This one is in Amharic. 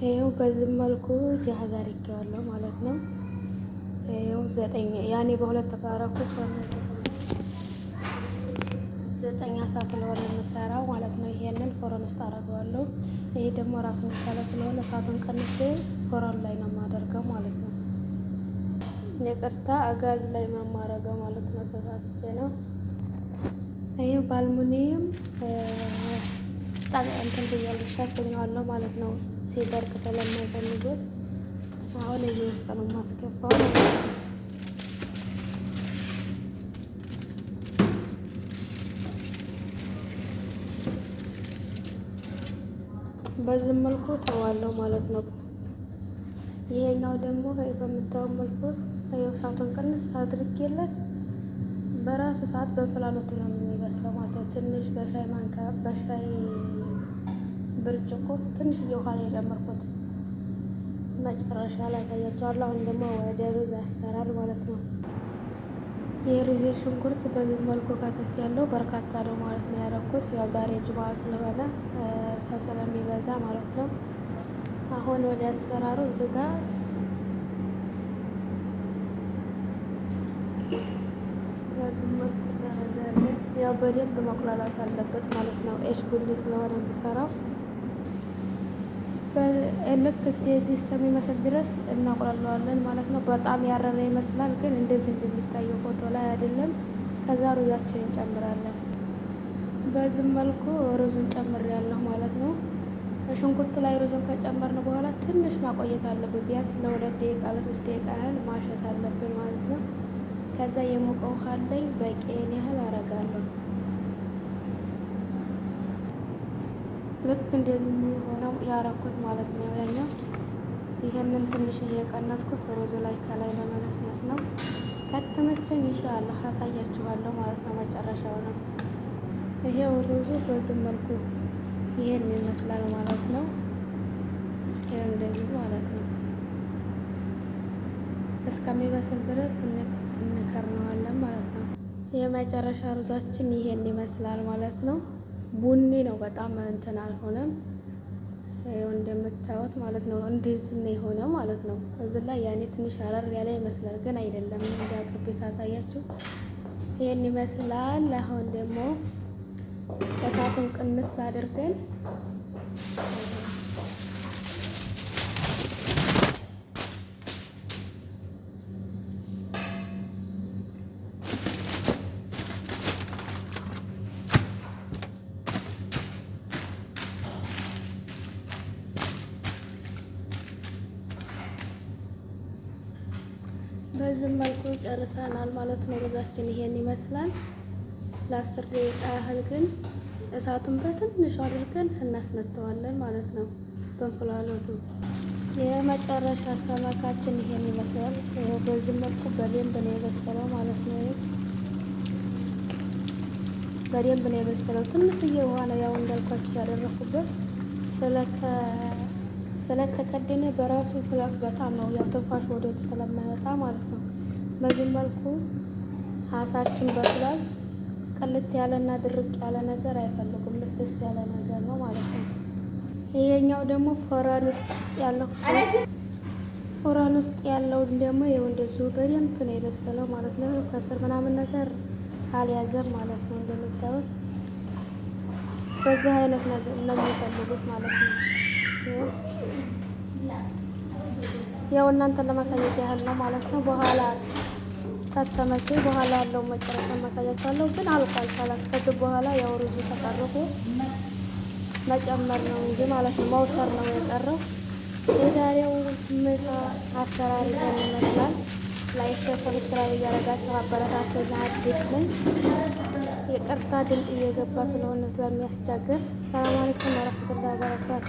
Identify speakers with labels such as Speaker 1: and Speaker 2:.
Speaker 1: ይኸው በዚህ መልኩ ጃሃዝ አድርጌዋለሁ ማለት ነው። ይኸው 9 ያኔ በሁለት ተቃረኩት 9 አሳ ስለሆነ የምሰራው ማለት ነው። ይሄንን ፎረን ውስጥ አደርገዋለሁ። ይሄ ደግሞ ራሱን የቻለ ስለሆነ እሳቱን ቀንሼ ፎረን ላይ ነው የማደርገው ማለት ነው። ይቅርታ ጋዝ ላይ ነው የማደርገው ማለት ነው። ተሳስቼ ነው። ይሄ በአልሙኒየም እንትን ብያለሁ ሸፍኜዋለሁ ማለት ነው። ሲደርቅ ስለማይፈልጉት አሁን እዚህ ውስጥ ነው የማስገባው ማለት ነው። በዚህ መልኩ ተዋለው ማለት ነው። ይሄኛው ደግሞ በምታው መልኩ እሳቱን ቅንስ አድርጌለት በራሱ ሰዓት በእንፍላሎቱ ነው የሚበስለው ማለት ነው። ትንሽ በሻይ ማንካ በሻይ ብርጭቆ ትንሽ ውሃ ነው የጨመርኩት። መጨረሻ ላይ ታያቸዋለሁ። አሁን ደግሞ ወደ ሩዝ አሰራር ማለት ነው። የሩዝ ሽንኩርት በዚህ መልኩ ከተፍ ያለው በርካታ ነው ማለት ነው ያደረኩት። ያው ዛሬ ጅማ ስለሆነ ሰው ስለሚበዛ ማለት ነው። አሁን ወደ አሰራሩ ዝጋ ያው በደንብ መቁላላት አለበት ማለት ነው። ኤሽ ቡኒ ስለሆነ የሚሰራው ልክ እስከዚህ እስከሚመስል ድረስ እናቁላለዋለን ማለት ነው። በጣም ያረረ ይመስላል፣ ግን እንደዚህ እንደሚታየው ፎቶ ላይ አይደለም። ከዛ ሩዛችንን እንጨምራለን። በዚህ መልኩ ሩዙን ጨምሬያለሁ ማለት ነው። ሽንኩርት ላይ ሩዙን ከጨመርን በኋላ ትንሽ ማቆየት አለብን። ቢያንስ ለ2 ደቂቃ ለ3 ደቂቃ ያህል ማሸት አለብን ማለት ነው። ከዛ የሞቀ ውሃ ላይ በቂን ያህል አረጋለሁ። ልክ እንደዚህ ሆነው ያረኩት ማለት ነው። ያኛው ይሄንን ትንሽ እየቀነስኩት ሩዙ ላይ ከላይ ለመነስነስ ነው። ከተመቸኝ ኢንሻአላህ አሳያችኋለሁ ማለት ነው። መጨረሻው ነው። ይሄው ሩዙ በዚህ መልኩ ይሄን ይመስላል ማለት ነው። ይሄ እንደዚህ ማለት ነው። እስከሚበስል ድረስ እንከርነዋለን ማለት ነው። የመጨረሻ ሩዛችን ይሄን ይመስላል ማለት ነው። ቡኒ ነው፣ በጣም እንትን አልሆነም። ይኸው እንደምታዩት ማለት ነው። እንደዚህ ነው የሆነው ማለት ነው። እዚህ ላይ ያኔ ትንሽ አረር ያለ ይመስላል፣ ግን አይደለም። እንግዲህ አቅርቤ ሳሳያችሁ ይሄን ይመስላል። አሁን ደግሞ እሳቱን ቅንስ አድርገን በዚህ መልኩ ጨርሰናል ማለት ነው። ሩዛችን ይሄን ይመስላል። ለ10 ደቂቃ ያህል ግን እሳቱን በትንሹ አድርገን እናስመተዋለን ማለት ነው። በእንፍላሎቱ የመጨረሻ ሰመካችን ይሄን ይመስላል። ይሄው በዚህ መልኩ በደንብ ነው የበሰለው ማለት ነው። በደንብ ነው የበሰለው። ትንሽዬ ውሃ ነው ያው እንዳልኳችሁ ያደረኩበት ስለተከደነ በራሱ ፍላት በጣም ነው ያው ትንፋሽ ወደ ውስጥ ስለማይወጣ ማለት ነው። በዚህ መልኩ አሳችን በስሏል። ቅልት ያለና ድርቅ ያለ ነገር አይፈልጉም። ልስልስ ያለ ነገር ነው ማለት ነው። ይሄኛው ደግሞ ፎረን ውስጥ ያለው ደግሞ ይኸው እንደዚሁ በደንብ ነው የበሰለው ማለት ነው። ከስር ምናምን ነገር አልያዘም ማለት ነው። እንደምታዩት በዚህ አይነት ነገር ነው የሚፈልጉት ማለት ነው። ያው እናንተን ለማሳየት ያህል ነው ማለት ነው። በኋላ ከተመቼ በኋላ ያለው መጨረሻ ማሳያችኋለሁ። ግን አልቋል። ካላስከትብ በኋላ ያው ሩዙ ተቀርቦ መጨመር ነው እንጂ ማለት ነው። መውሰር ነው የቀረው። የዛሬው ምሳ አሰራር ይሄን ይመስላል። ላይክ፣ ሰብስክራይብ እያደረጋችሁ አበረታችሁ። አዲስ ነኝ። ይቅርታ ድምፅ እየገባ ስለሆነ ስለሚያስቸግር። ሰላም አለይኩም ወረህመቱላሂ ወበረካቱ።